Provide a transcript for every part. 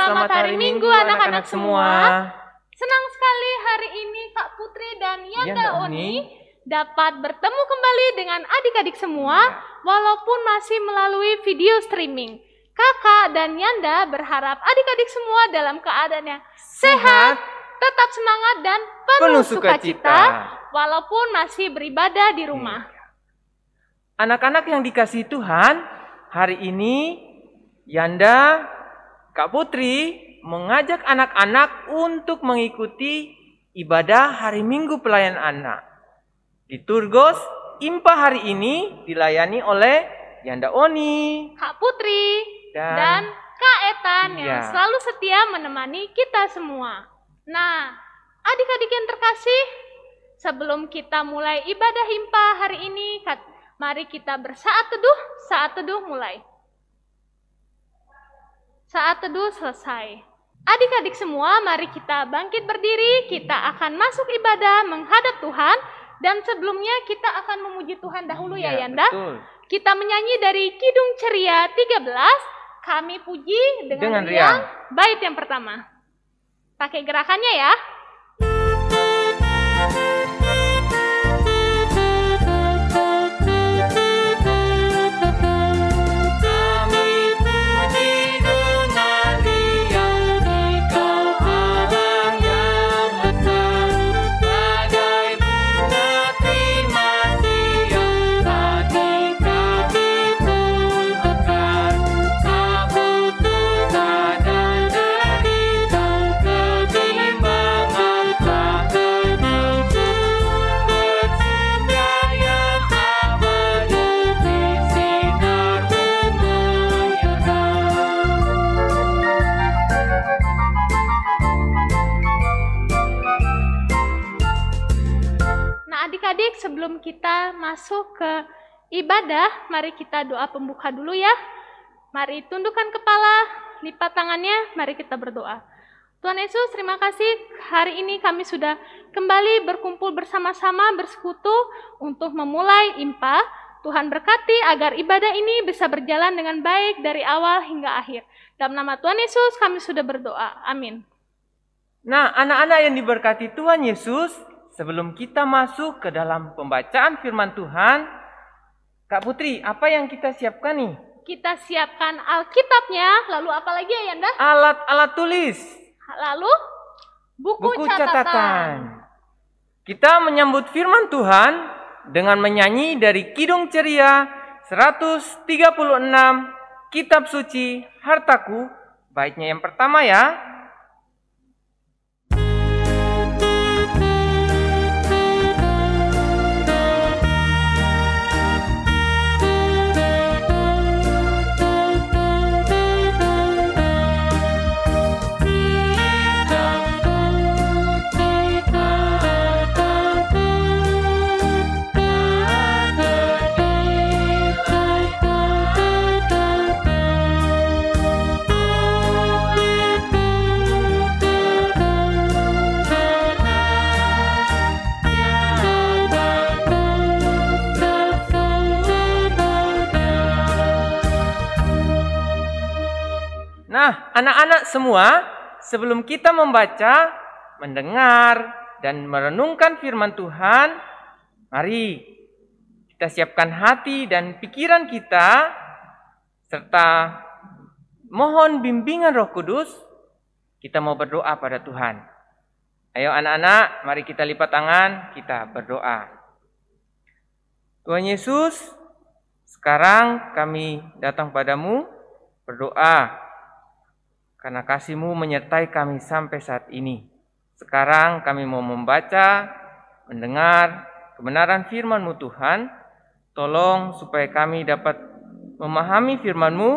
Selamat hari Minggu anak-anak semua. Senang sekali hari ini Kak Putri dan Yanda Oni dapat bertemu kembali dengan adik-adik semua walaupun masih melalui video streaming. Kakak dan Yanda berharap adik-adik semua dalam keadaan yang sehat, tetap semangat dan penuh sukacita walaupun masih beribadah di rumah. Anak-anak yang dikasihi Tuhan, hari ini Yanda, Kak Putri mengajak anak-anak untuk mengikuti ibadah hari Minggu pelayan anak. Di Turgos, IMPA hari ini dilayani oleh Yanda Oni, Kak Putri, dan Kak Etan yang selalu setia menemani kita semua. Nah, adik-adik yang terkasih, sebelum kita mulai ibadah IMPA hari ini, mari kita bersaat teduh. Saat teduh mulai. Saat teduh selesai. Adik-adik semua, mari kita bangkit berdiri. Kita akan masuk ibadah menghadap Tuhan. Dan sebelumnya kita akan memuji Tuhan dahulu ya Yanda. Betul. Kita menyanyi dari Kidung Ceria 13. Kami puji dengan riang. Bait yang pertama. Pakai gerakannya ya. Sebelum kita masuk ke ibadah, mari kita doa pembuka dulu ya. Mari tundukkan kepala, lipat tangannya, mari kita berdoa. Tuhan Yesus, terima kasih hari ini kami sudah kembali berkumpul bersama-sama bersekutu untuk memulai IMPA. Tuhan berkati agar ibadah ini bisa berjalan dengan baik dari awal hingga akhir. Dalam nama Tuhan Yesus kami sudah berdoa. Amin. Nah, anak-anak yang diberkati Tuhan Yesus, sebelum kita masuk ke dalam pembacaan firman Tuhan, Kak Putri, apa yang kita siapkan nih? Kita siapkan Alkitabnya, lalu apa lagi ya Yanda? Alat tulis. Lalu buku catatan. Kita menyambut firman Tuhan dengan menyanyi dari Kidung Ceria 136, Kitab Suci Hartaku. Baitnya yang pertama ya. Nah, anak-anak semua, sebelum kita membaca, mendengar, dan merenungkan firman Tuhan, mari kita siapkan hati dan pikiran kita, serta mohon bimbingan Roh Kudus, kita mau berdoa pada Tuhan. Ayo anak-anak, mari kita lipat tangan, kita berdoa. Tuhan Yesus, sekarang kami datang padamu, berdoa, karena kasih-Mu menyertai kami sampai saat ini. Sekarang kami mau membaca, mendengar kebenaran firman-Mu Tuhan. Tolong supaya kami dapat memahami firman-Mu.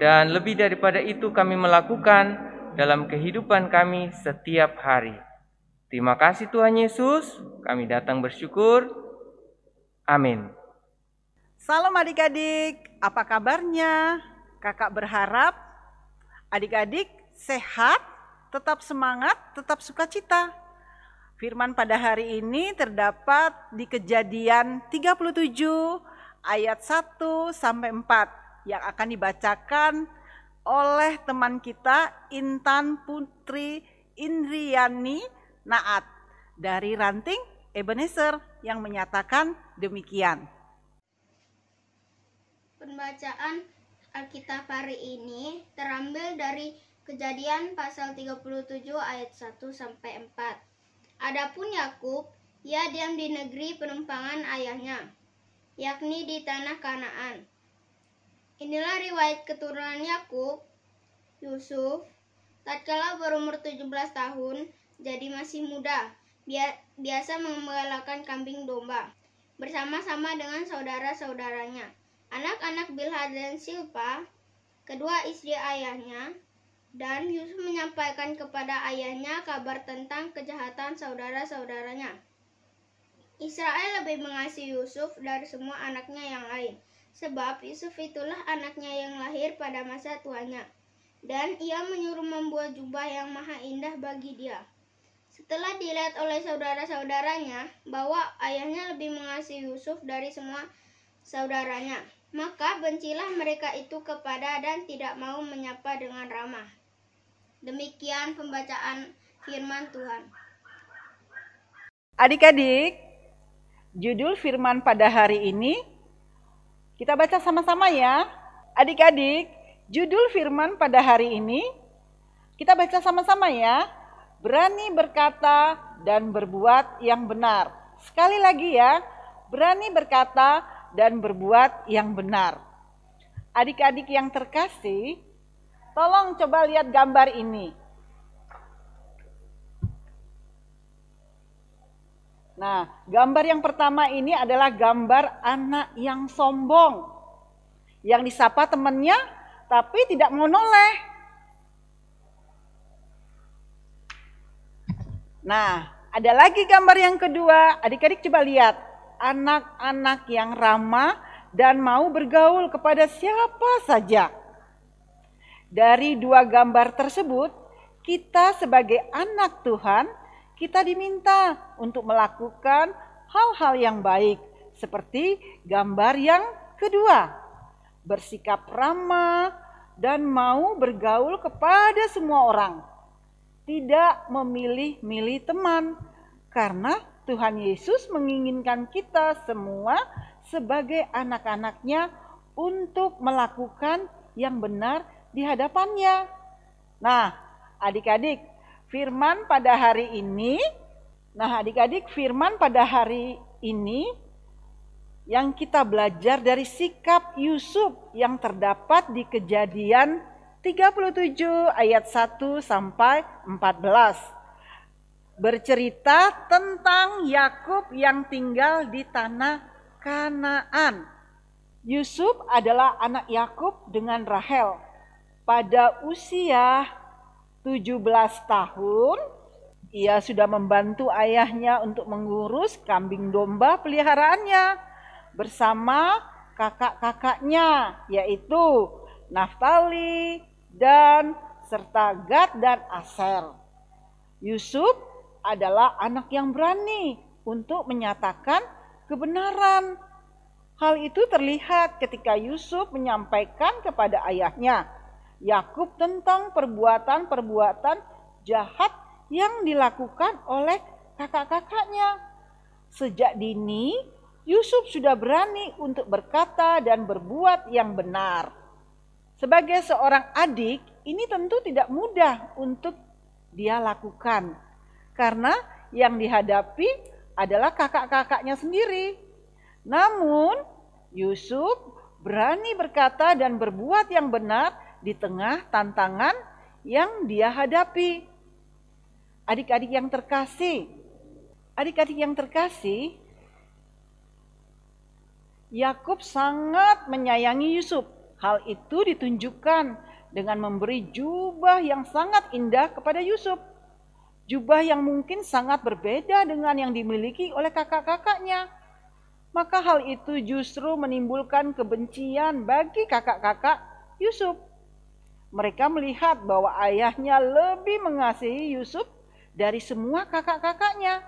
Dan lebih daripada itu kami melakukan dalam kehidupan kami setiap hari. Terima kasih Tuhan Yesus, kami datang bersyukur. Amin. Salam adik-adik, apa kabarnya? Kakak berharap adik-adik sehat, tetap semangat, tetap sukacita. Firman pada hari ini terdapat di Kejadian 37 ayat 1 sampai 4 yang akan dibacakan oleh teman kita Intan Putri Indriani Naat dari Ranting Ebenezer yang menyatakan demikian. Pembacaan Alkitab hari ini terambil dari Kejadian pasal 37 ayat 1 sampai 4. Adapun Yakub, ia diam di negeri penumpangan ayahnya, yakni di tanah Kanaan. Inilah riwayat keturunan Yakub. Yusuf, tatkala berumur 17 tahun, jadi masih muda, biasa mengembalakan kambing domba, bersama-sama dengan saudara-saudaranya, anak-anak Bilha dan Silpa, kedua istri ayahnya. Dan Yusuf menyampaikan kepada ayahnya kabar tentang kejahatan saudara-saudaranya. Israel lebih mengasihi Yusuf dari semua anaknya yang lain, sebab Yusuf itulah anaknya yang lahir pada masa tuanya. Dan ia menyuruh membuat jubah yang maha indah bagi dia. Setelah dilihat oleh saudara-saudaranya bahwa ayahnya lebih mengasihi Yusuf dari semua saudaranya, maka bencilah mereka itu kepada dan tidak mau menyapa dengan ramah. Demikian pembacaan firman Tuhan. Adik-adik, judul firman pada hari ini kita baca sama-sama ya. Adik-adik, judul firman pada hari ini kita baca sama-sama ya. Berani berkata dan berbuat yang benar. Sekali lagi ya, berani berkata dan berbuat yang benar. Adik-adik yang terkasih, tolong coba lihat gambar ini. Nah, gambar yang pertama ini adalah gambar anak yang sombong. Yang disapa temannya, tapi tidak mau noleh. Nah, ada lagi gambar yang kedua. Adik-adik coba lihat. Anak-anak yang ramah dan mau bergaul kepada siapa saja. Dari dua gambar tersebut, kita sebagai anak Tuhan, kita diminta untuk melakukan hal-hal yang baik. Seperti gambar yang kedua, bersikap ramah dan mau bergaul kepada semua orang. Tidak memilih-milih teman, karena Tuhan Yesus menginginkan kita semua sebagai anak-anaknya untuk melakukan yang benar di hadapannya. Nah, adik-adik, firman pada hari ini, yang kita belajar dari sikap Yusuf yang terdapat di Kejadian 37 ayat 1 sampai 14. Bercerita tentang Yakub yang tinggal di tanah Kanaan. Yusuf adalah anak Yakub dengan Rahel. Pada usia 17 tahun, ia sudah membantu ayahnya untuk mengurus kambing domba peliharaannya bersama kakak-kakaknya, yaitu Naftali dan serta Gad dan Aser. Yusuf adalah anak yang berani untuk menyatakan kebenaran. Hal itu terlihat ketika Yusuf menyampaikan kepada ayahnya Yakub tentang perbuatan-perbuatan jahat yang dilakukan oleh kakak-kakaknya. Sejak dini, Yusuf sudah berani untuk berkata dan berbuat yang benar. Sebagai seorang adik, ini tentu tidak mudah untuk dia lakukan, karena yang dihadapi adalah kakak-kakaknya sendiri. Namun, Yusuf berani berkata dan berbuat yang benar di tengah tantangan yang dia hadapi. Adik-adik yang terkasih, Yakub sangat menyayangi Yusuf. Hal itu ditunjukkan dengan memberi jubah yang sangat indah kepada Yusuf. Jubah yang mungkin sangat berbeda dengan yang dimiliki oleh kakak-kakaknya. Maka hal itu justru menimbulkan kebencian bagi kakak-kakak Yusuf. Mereka melihat bahwa ayahnya lebih mengasihi Yusuf dari semua kakak-kakaknya.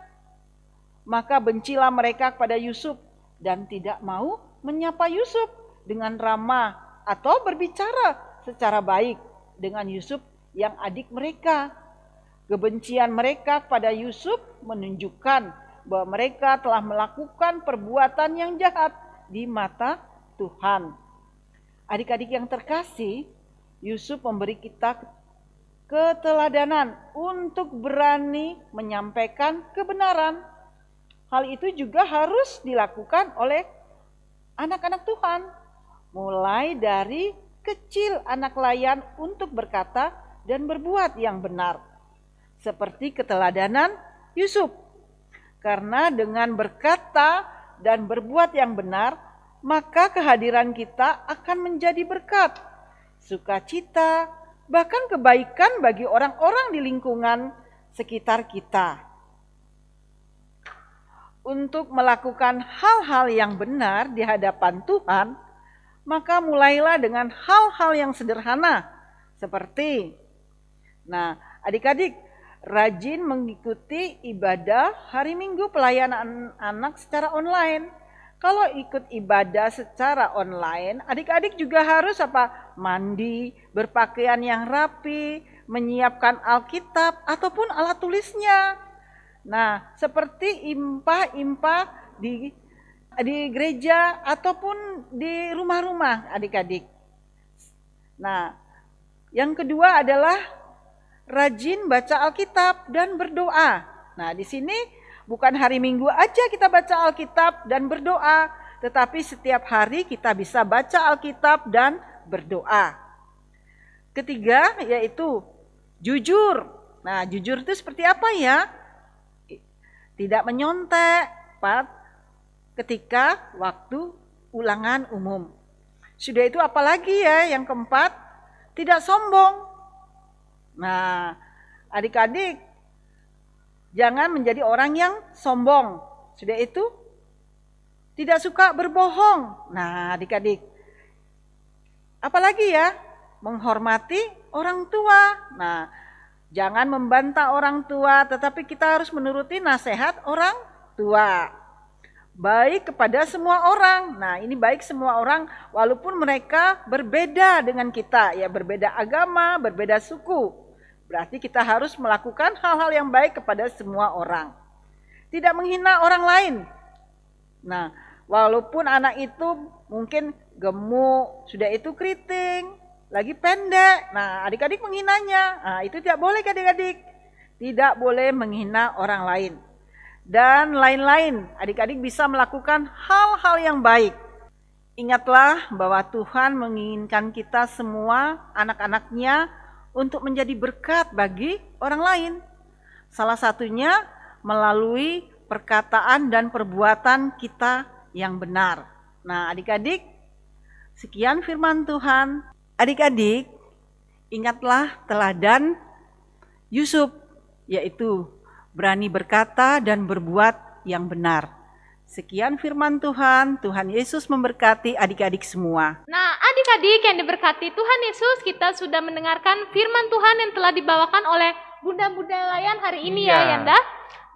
Maka bencilah mereka kepada Yusuf dan tidak mau menyapa Yusuf dengan ramah atau berbicara secara baik dengan Yusuf yang adik mereka. Kebencian mereka kepada Yusuf menunjukkan bahwa mereka telah melakukan perbuatan yang jahat di mata Tuhan. Adik-adik yang terkasih, Yusuf memberi kita keteladanan untuk berani menyampaikan kebenaran. Hal itu juga harus dilakukan oleh anak-anak Tuhan, mulai dari kecil anak layan untuk berkata dan berbuat yang benar, seperti keteladanan Yusuf. Karena dengan berkata dan berbuat yang benar, maka kehadiran kita akan menjadi berkat, sukacita, bahkan kebaikan bagi orang-orang di lingkungan sekitar kita. Untuk melakukan hal-hal yang benar di hadapan Tuhan, maka mulailah dengan hal-hal yang sederhana seperti, adik-adik rajin mengikuti ibadah hari Minggu pelayanan anak secara online. Kalau ikut ibadah secara online, adik-adik juga harus mandi, berpakaian yang rapi, menyiapkan Alkitab ataupun alat tulisnya. Nah, seperti impa-impa di gereja ataupun di rumah-rumah adik-adik. Nah, yang kedua adalah rajin baca Alkitab dan berdoa. Nah, di sini bukan hari Minggu aja kita baca Alkitab dan berdoa, tetapi setiap hari kita bisa baca Alkitab dan berdoa. Ketiga yaitu jujur. Nah, jujur itu seperti apa ya? Tidak menyontek ketika waktu ulangan umum. Sudah itu apalagi ya yang keempat, tidak sombong. Nah, adik-adik jangan menjadi orang yang sombong. Sudah itu tidak suka berbohong. Nah, adik-adik apalagi ya, menghormati orang tua. Nah, jangan membantah orang tua, tetapi kita harus menuruti nasihat orang tua. Baik kepada semua orang. Nah, ini baik semua orang walaupun mereka berbeda dengan kita, ya berbeda agama, berbeda suku. Berarti kita harus melakukan hal-hal yang baik kepada semua orang. Tidak menghina orang lain. Nah, walaupun anak itu mungkin gemuk, sudah itu keriting, lagi pendek. Nah, adik-adik menghinanya. Nah, itu tidak boleh adik-adik. Tidak boleh menghina orang lain. Dan lain-lain, adik-adik bisa melakukan hal-hal yang baik. Ingatlah bahwa Tuhan menginginkan kita semua, anak-anaknya, untuk menjadi berkat bagi orang lain. Salah satunya melalui perkataan dan perbuatan kita yang benar. Nah, adik-adik, sekian firman Tuhan. Adik-adik, ingatlah teladan Yusuf, yaitu berani berkata dan berbuat yang benar. Sekian firman Tuhan, Tuhan Yesus memberkati adik-adik semua. Nah, adik-adik yang diberkati Tuhan Yesus, kita sudah mendengarkan firman Tuhan yang telah dibawakan oleh Bunda-Bunda Layan hari ini ya Yanda.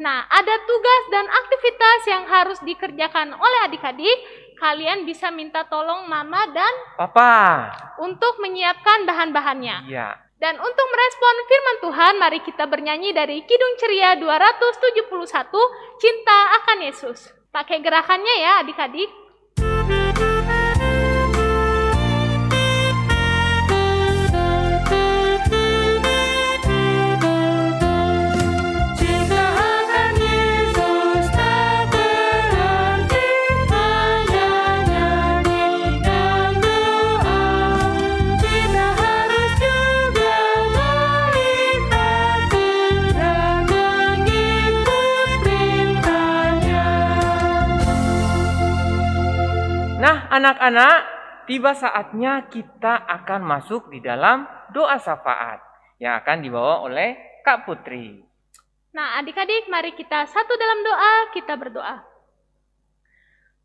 Nah, ada tugas dan aktivitas yang harus dikerjakan oleh adik-adik. Kalian bisa minta tolong Mama dan Papa untuk menyiapkan bahan-bahannya. Iya. Dan untuk merespon firman Tuhan, mari kita bernyanyi dari Kidung Ceria 271, Cinta Akan Yesus. Pakai gerakannya ya adik-adik. Anak-anak, tiba saatnya kita akan masuk di dalam doa syafaat yang akan dibawa oleh Kak Putri. Nah, adik-adik, mari kita satu dalam doa, kita berdoa.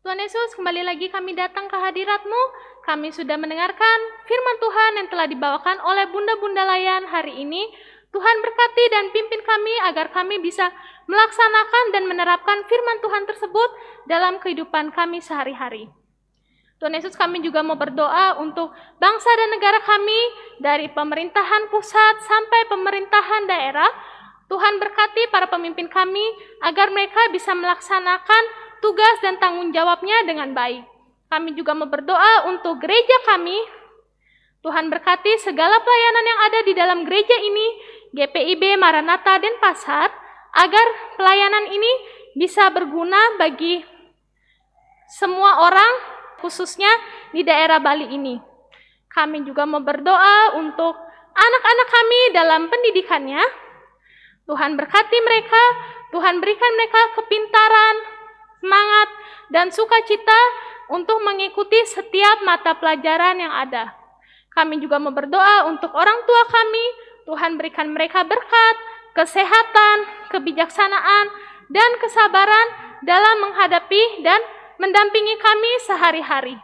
Tuhan Yesus, kembali lagi kami datang ke hadirat-Mu. Kami sudah mendengarkan firman Tuhan yang telah dibawakan oleh Bunda-Bunda Layan hari ini. Tuhan berkati dan pimpin kami agar kami bisa melaksanakan dan menerapkan firman Tuhan tersebut dalam kehidupan kami sehari-hari. Tuhan Yesus, kami juga mau berdoa untuk bangsa dan negara kami, dari pemerintahan pusat sampai pemerintahan daerah. Tuhan berkati para pemimpin kami agar mereka bisa melaksanakan tugas dan tanggung jawabnya dengan baik. Kami juga mau berdoa untuk gereja kami. Tuhan berkati segala pelayanan yang ada di dalam gereja ini, GPIB, Maranatha, Denpasar, agar pelayanan ini bisa berguna bagi semua orang, khususnya di daerah Bali ini. Kami juga mau berdoa untuk anak-anak kami dalam pendidikannya. Tuhan berkati mereka, Tuhan berikan mereka kepintaran, semangat, dan sukacita untuk mengikuti setiap mata pelajaran yang ada. Kami juga mau berdoa untuk orang tua kami, Tuhan berikan mereka berkat, kesehatan, kebijaksanaan, dan kesabaran dalam menghadapi dan mendampingi kami sehari-hari.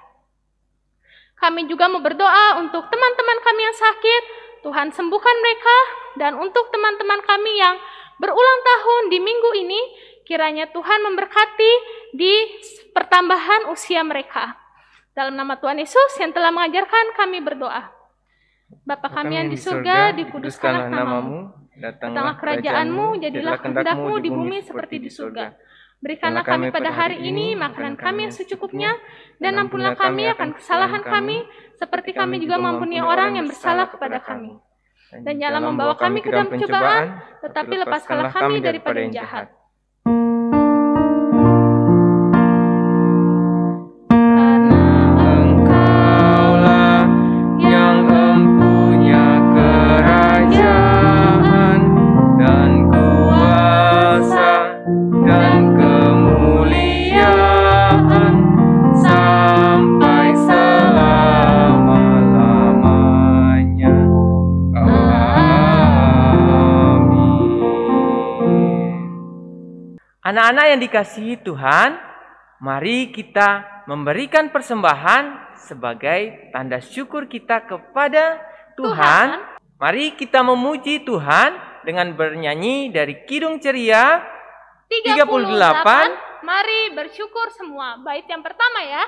Kami juga mau berdoa untuk teman-teman kami yang sakit, Tuhan sembuhkan mereka, dan untuk teman-teman kami yang berulang tahun di minggu ini, kiranya Tuhan memberkati di pertambahan usia mereka. Dalam nama Tuhan Yesus yang telah mengajarkan kami berdoa. Bapa kami yang di surga, dikuduskanlah namamu, datanglah kerajaan-Mu, jadilah kehendak-Mu di bumi seperti di surga. Berikanlah kami pada hari ini makanan kami yang secukupnya, dan ampunlah kami akan kesalahan kami, seperti kami juga mengampuni orang yang bersalah kepada kami. Dan janganlah membawa kami ke dalam pencobaan, tetapi lepaskanlah kami daripada yang jahat. Anak-anak yang dikasihi Tuhan, mari kita memberikan persembahan sebagai tanda syukur kita kepada Tuhan. Mari kita memuji Tuhan dengan bernyanyi dari Kidung Ceria 38. Mari bersyukur semua. Bait yang pertama ya.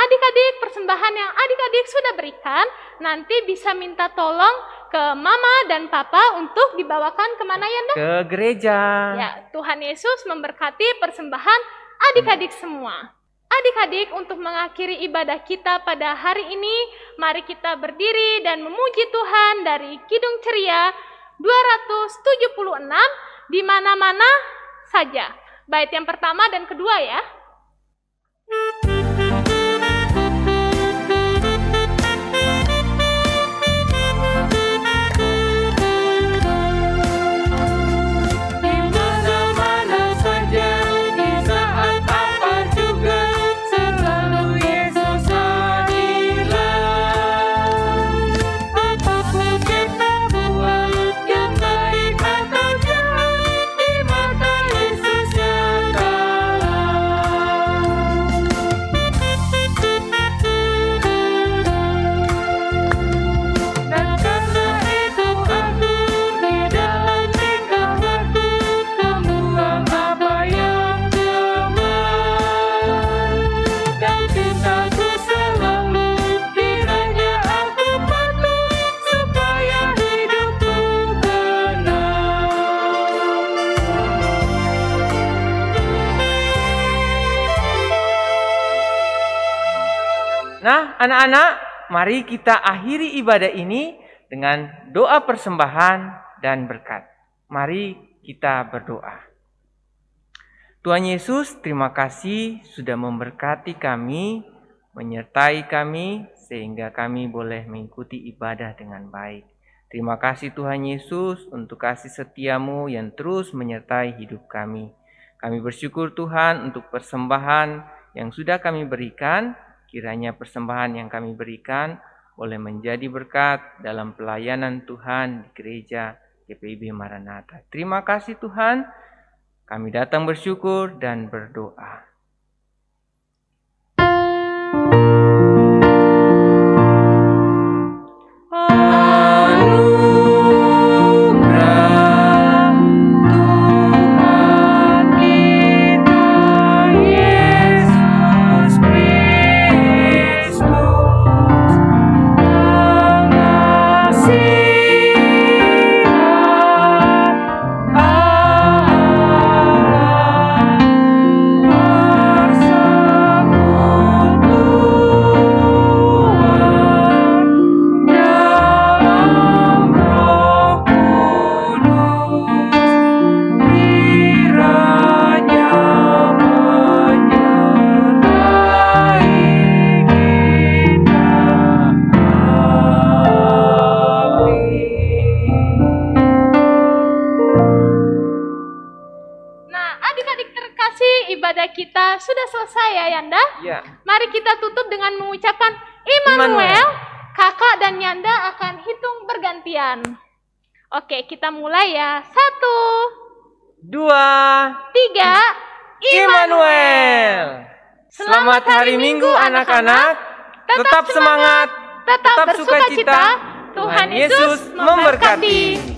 Adik-adik, persembahan yang adik-adik sudah berikan, nanti bisa minta tolong ke mama dan papa untuk dibawakan kemana ya, Nda? Ke gereja. Ya, Tuhan Yesus memberkati persembahan adik-adik semua. Adik-adik, untuk mengakhiri ibadah kita pada hari ini, mari kita berdiri dan memuji Tuhan dari Kidung Ceria 276 di mana-mana saja. Bait yang pertama dan kedua ya. Nah, anak-anak, mari kita akhiri ibadah ini dengan doa persembahan dan berkat. Mari kita berdoa. Tuhan Yesus, terima kasih sudah memberkati kami, menyertai kami, sehingga kami boleh mengikuti ibadah dengan baik. Terima kasih Tuhan Yesus untuk kasih setiamu yang terus menyertai hidup kami. Kami bersyukur Tuhan untuk persembahan yang sudah kami berikan. Kiranya persembahan yang kami berikan boleh menjadi berkat dalam pelayanan Tuhan di gereja GPIB Maranatha. Terima kasih Tuhan. Kami datang bersyukur dan berdoa. Ibadah kita sudah selesai ya Yanda? Ya. Mari kita tutup dengan mengucapkan Immanuel. Kakak dan Yanda akan hitung bergantian. Oke, kita mulai ya. 1, 2, 3, Immanuel. Selamat hari Minggu anak-anak. Tetap semangat, tetap bersukacita. Tuhan Yesus memberkati.